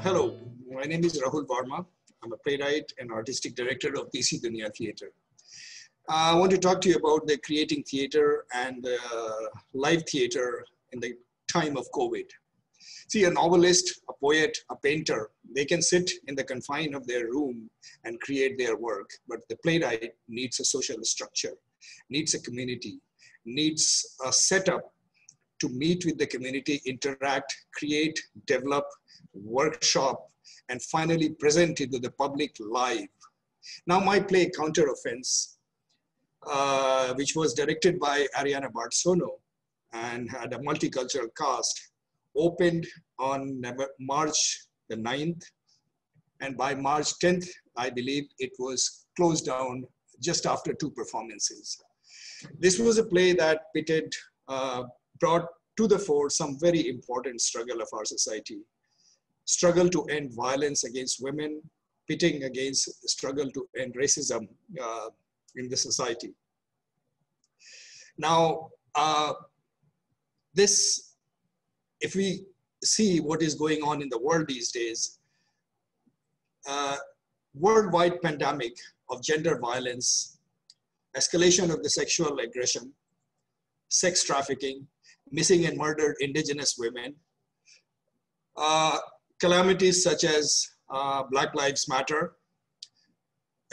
Hello, my name is Rahul Varma. I'm a playwright and artistic director of DC Dunya Theatre. I want to talk to you about the creating theatre and live theatre in the time of COVID. See, a novelist, a poet, a painter, they can sit in the confine of their room and create their work, but the playwright needs a social structure, needs a community, needs a setup to meet with the community, interact, create, develop, workshop, and finally present it to the public live. Now my play Counter Offense, which was directed by Ariana Bartsono and had a multicultural cast, opened on March the 9th. And by March 10th, I believe it was closed down just after 2 performances. This was a play that brought to the fore some very important struggle of our society. Struggle to end violence against women, pitting against struggle to end racism in the society. Now, if we see what is going on in the world these days, worldwide pandemic of gender violence, escalation of the sexual aggression, sex trafficking, missing and murdered indigenous women, calamities such as Black Lives Matter,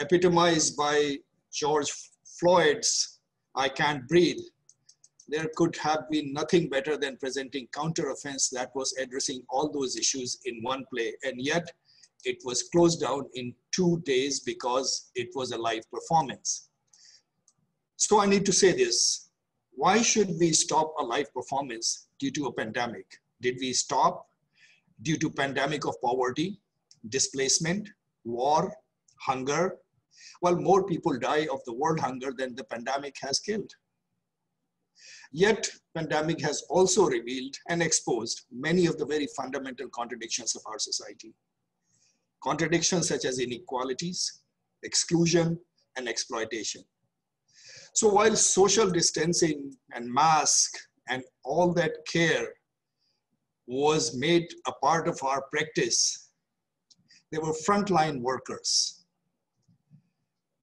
epitomized by George Floyd's "I Can't Breathe." There could have been nothing better than presenting Counter Offense that was addressing all those issues in one play, and yet it was closed down in 2 days because it was a live performance. So I need to say this: why should we stop a live performance due to a pandemic? Did we stop due to pandemic of poverty, displacement, war, hunger? Well, more people die of the world hunger than the pandemic has killed. Yet, pandemic has also revealed and exposed many of the very fundamental contradictions of our society. Contradictions such as inequalities, exclusion, and exploitation. So while social distancing and mask and all that care was made a part of our practice, there were frontline workers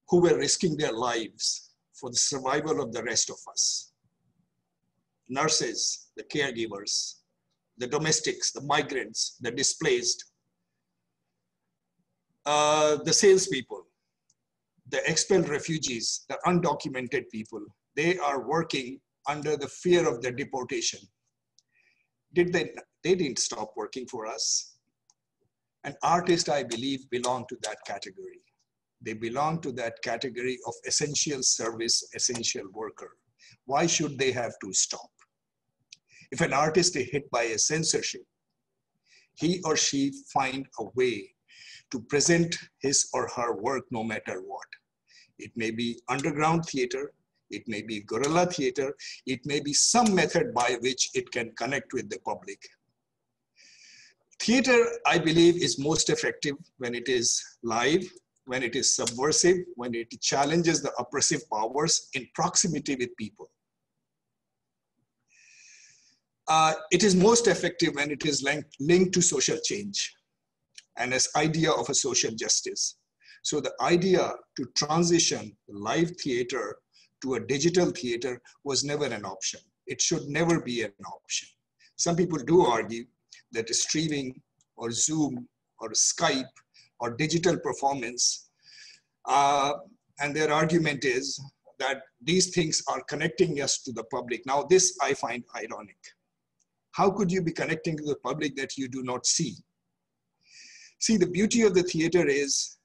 who were risking their lives for the survival of the rest of us. Nurses, the caregivers, the domestics, the migrants, the displaced, the salespeople, the expelled refugees, the undocumented people, they are working under the fear of their deportation. They didn't stop working for us. And artists, I believe, belong to that category. They belong to that category of essential service, essential worker. Why should they have to stop? If an artist is hit by a censorship, he or she find a way to present his or her work no matter what. It may be underground theater, it may be guerrilla theater, it may be some method by which it can connect with the public. Theater, I believe, is most effective when it is live, when it is subversive, when it challenges the oppressive powers in proximity with people. It is most effective when it is linked to social change and as idea of a social justice. So the idea to transition live theater to a digital theater was never an option. It should never be an option. Some people do argue that streaming or Zoom or Skype or digital performance, and their argument is that these things are connecting us to the public. Now this I find ironic. How could you be connecting to the public that you do not see? See, the beauty of the theater is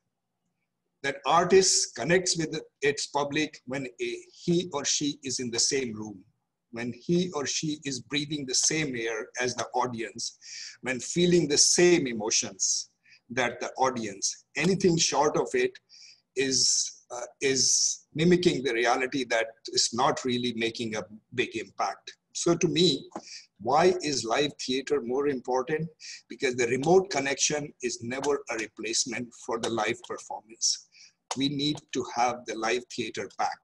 that artist connects with its public when he or she is in the same room, when he or she is breathing the same air as the audience, when feeling the same emotions that the audience. Anything short of it is mimicking the reality that is not really making a big impact. So to me, why is live theater more important? Because the remote connection is never a replacement for the live performance. We need to have the live theater back.